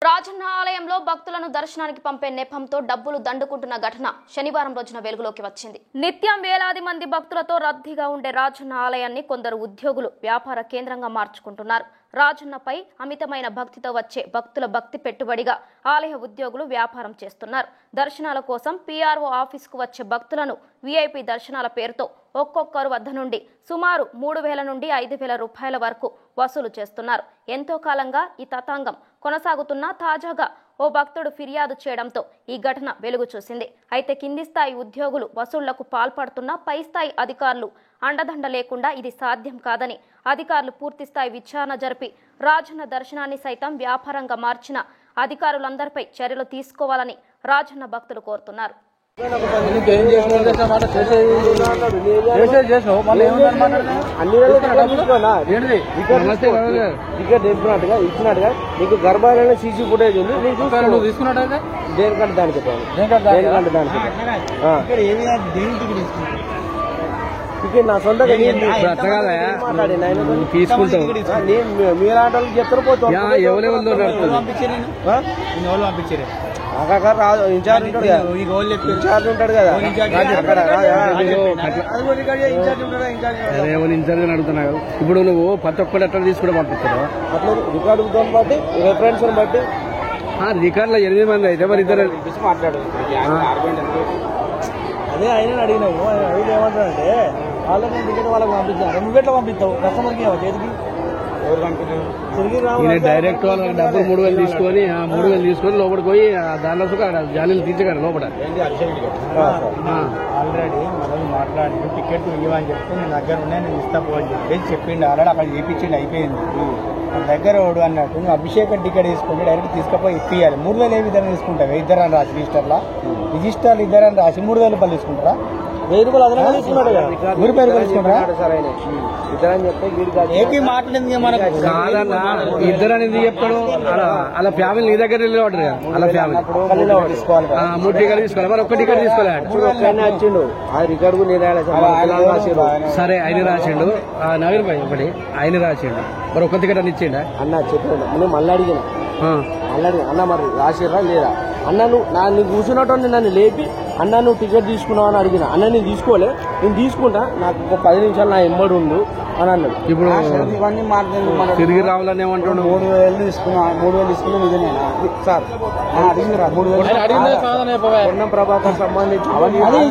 రాజన్న ఆలయంలో భక్తులను దర్శనానికి పంపే నెపంతో డబ్బులు దండుకుంటున్న ఘటన శనివారం రోజున వెలుగులోకి వచ్చింది. నిత్యం వేలాది మంది భక్తులతో రద్దీగా ఉండే రాజన్న ఆలయాన్ని కొందరు ఉద్యోగులు వ్యాపార కేంద్రంగా మార్చుకుంటున్నారు. రాజన్నపై అమితమైన భక్తితో వచ్చే భక్తుల భక్తి పెట్టుబడిగా ఆలయ ఉద్యోగులు వ్యాపారం చేస్తున్నారు. దర్శనాల కోసం PRO ఆఫీసుకు వచ్చే భక్తులను VIP దర్శనాల పేరుతో ఒక్కొక్కరు వద్ద నుండి సుమారు 3,000 నుండి 5,000 రూపాయల వరకు వసూలు చేస్తున్నారు. ఎంతో కాలంగా ఈ తతంగం కొనసాగుతున్నా తాజాగా ఓ భక్తుడు ఫిర్యాదు చేయడంతో ఈ ఘటన వెలుగు చూసింది. అయితే కింది స్థాయి ఉద్యోగులు వసూళ్లకు పాల్పడుతున్న పై స్థాయి అధికారులు అండదండ లేకుండా ఇది సాధ్యం కాదని అధికారులు పూర్తి స్థాయి విచారణ జరిపి రాజన్న దర్శనాన్ని సైతం వ్యాపారంగా మార్చిన అధికారులందరిపై చర్యలు తీసుకోవాలని రాజన్న భక్తులు కోరుతున్నారు. ఇచ్చినట్టుగా నీకు గర్భాలైన సీసీ ఫుటేజ్ ఉంది, నేను తీసుకున్నట్టు దేనికంటే దానికి టికెట్ నా సొంతంగా తీసుకుంటాం. మీలాంటి వాళ్ళకి చెప్తారు పోతాం. ఇన్ఛార్జ్ ఉంటాడు కదా, ఇన్ఛార్జ్ ఉంటాడు కదా, ఇన్ఛార్జ్ అడుగుతున్నా. ఇప్పుడు నువ్వు ప్రతి ఒక్కటి ఎట్లా తీసుకుంటే పంపిస్తావు? అట్లా రికార్డుతో బట్టి రెఫరెన్స్ బట్టి రికార్డులో 8 మంది అయితే మరి ఇద్దరు మాట్లాడు. అదే ఆయన అడిగినావు, అడిగి ఏమంటాడంటే వాళ్ళని టికెట్ వాళ్ళకి పంపించాను. నువ్వు ఎట్లా పంపిస్తావు కస్టమర్కి? చేతికి డైరెక్ట్ వాళ్ళకి డబ్బులు 3,000 తీసుకొని 3,000 తీసుకొని లోపలికి పోయి దానిలో జాలీలు తీర్చగలరు లోపల. ఆల్రెడీ మనం మాట్లాడి టికెట్ ఇవ్వని చెప్తే నేను దగ్గర ఉన్నాయి, నేను ఇస్తా పోని చెప్పేసి చెప్పిండు. ఆల్రెడీ అక్కడ చేయించిండి, అయిపోయింది. మన దగ్గర ఓడు అన్నట్టు నువ్వు అభిషేకం టికెట్ తీసుకుంటే డైరెక్ట్ తీసుకపోయి ఇప్పియాలి. 3,000 ఏ విధంగా తీసుకుంటావు? ఇద్దరు అని రాసి రిజిస్టర్లు ఇద్దరు అని రాసి 3,000 రూపాయలు తీసుకుంటారా? 1,000 రూపాయలు అదనంగా తీసుకున్నాడు కదా, 1,000 రూపాయలు తీసుకుంటారా? సార్ ఆయన ఇద్దరని చెప్తే ఏపీ మాట్లాడింది మనకు కాదన్నా. ఇద్దరు అనేది చెప్తాడు. అలా ఫ్యామిలీ నీ దగ్గర నిలబడరు కదా, అలా ఫ్యామిలీ తీసుకోవాలి. 3 టికెట్ తీసుకోవాలి. మరి ఒక్క టికెట్ తీసుకోవాలి. వచ్చిండు ఆ రికార్డు సరే ఆయన రాసిండు. నవీన్ భాయ్ ఒకటి ఆయన రాసిండు. మరి ఒక్క టికెట్ అని ఇచ్చిండా అన్న? చెప్పాడు. నేను మళ్ళీ అడిగిన అన్న మరి రాసిర్రా లేదా అన్న? నువ్వు కూర్చున్నట్టు నన్ను లేపి అన్న నువ్వు టికెట్ తీసుకున్నావు అని అడిగిన. అన్న నేను తీసుకోలే, నేను తీసుకుంటా, నాకు ఒక 10 నిమిషాలు నా ఎంబడి ఉండు అని అన్నాడు. ఇప్పుడు ఇవన్నీ మాట్లాడి తిరిగి రావాలని ఏమంటాడు? 3,000 తీసుకున్నా, 3,000 తీసుకున్నా నిజమేనా సార్? అడిగిందిరా 3,000 పొన్నం ప్రభాకర్ సంబంధించి 3,000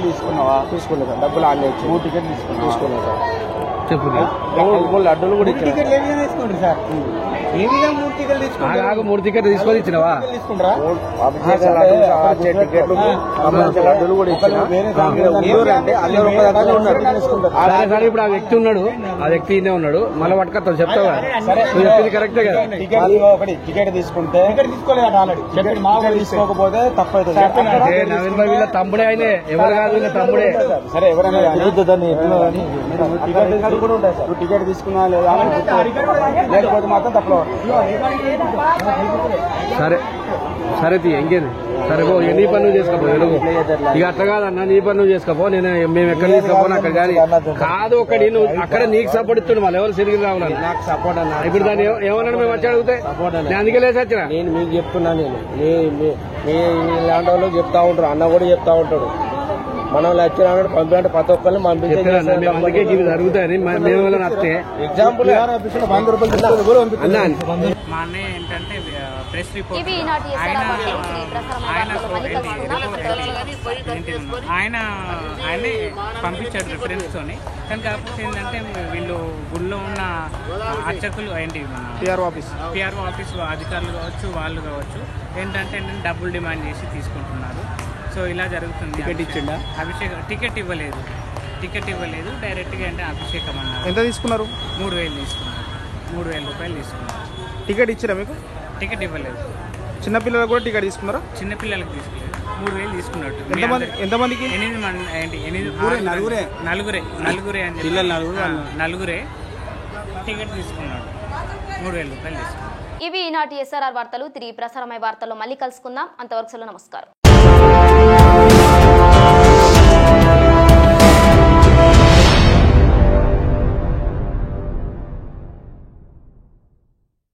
తీసుకున్నావా? తీసుకోలేదు సార్, డబ్బులు ఆన్లైన్ 3 టికెట్ తీసుకోలేదు సార్. చెప్పు. లడ్డూలు కూడా తీసుకోండి సార్. ఏ విధంగా 3 టికెట్లు తీసుకుంటారు? 3 టికెట్లు తీసుకొని ఇచ్చినవా? తీసుకుంటారా? లడ్డూలు కూడా సరే. ఇప్పుడు ఆ వ్యక్తి ఉన్నాడు, ఆ వ్యక్తి ఇన్నే ఉన్నాడు, మళ్ళీ పట్టుకొస్తావు. చెప్తావా? నువ్వు చెప్పింది కరెక్టే కదా. ఒకటి టికెట్ తీసుకుంటే తీసుకోలేదు ఆల్రెడీ చెప్పి మా తీసుకోకపోతే తప్పవుతుంది. నవీన్ భాయ్ వీళ్ళ తమ్ముడే, ఆయనే ఎవరు కాదు, వీళ్ళ తమ్ముడే. సరే ఎవరైనా టికెట్ తీసుకున్నా లేదా లేకపోతే మాత్రం తప్ప. సరే సరే ఇంకేంది? సరే పో, నీ పని నువ్వు చేసుకోపో. ఇక అట్లా కాదన్నా, నీ పని నువ్వు చేసుకోపో. మేము ఎక్కడ తీసుకోపోను అక్కడ కానీ కాదు. ఒకటి నువ్వు అక్కడ నీకు సపోర్ట్ ఇస్తుండు, మళ్ళీ ఎవరు సిరిగి రావాలని నాకు సపోర్ట్ అన్న. ఇప్పుడు దాన్ని ఏమన్నాడు? మేము వచ్చి అడిగితే నేను అందుకే లేసి వచ్చిన. నేను మీకు చెప్తున్నా, నేను ఇలాంటి వాళ్ళు చెప్తా ఉంటారు, అన్న కూడా చెప్తా ఉంటాడు. మనం వచ్చిన పంపినట్టు ప్రతి ఒక్కరిని పంపించారు. అందుకే ఇవి జరుగుతాయని మేము వస్తే ఎగ్జాంపుల్ మా అన్నయ్య ఏంటంటే ప్రెస్ రిపోర్ట్ ఆయనే పంపించాడు రిఫరెన్స్ తోని. కానీ కాకపోతే ఏంటంటే వీళ్ళు గుళ్ళో ఉన్న అర్చకులు ఏంటి PRO ఆఫీస్ అధికారులు కావచ్చు, వాళ్ళు కావచ్చు ఏంటంటే డబ్బులు డిమాండ్ చేసి తీసుకుంటున్నారు. సో ఇలా జరుగుతుంది. టికెట్ ఇచ్చిండా? అభిషేకం టికెట్ ఇవ్వలేదు. డైరెక్ట్గా అంటే అభిషేకం అన్నారు. ఎంత తీసుకున్నారు? 3,000 తీసుకున్నారు. 3,000 రూపాయలు తీసుకున్నారు. టికెట్ ఇచ్చారా మీకు? టికెట్ ఇవ్వలేదు. చిన్నపిల్లలకు కూడా టికెట్ తీసుకున్నారా? చిన్నపిల్లలకు తీసుకోలేదు. 3,000 తీసుకున్నట్టు. ఎంతమందికి? 8 మంది ఏంటి? 9 నలుగురే టికెట్ తీసుకున్నాడు. 3,000 రూపాయలు తీసుకున్నారు. ఇవి ఈనాటి SRR వార్తలు. తిరిగి ప్రసారమై వార్తల్లో మళ్ళీ కలుసుకుందాం. అంతవరకు సెలవు. నమస్కారం.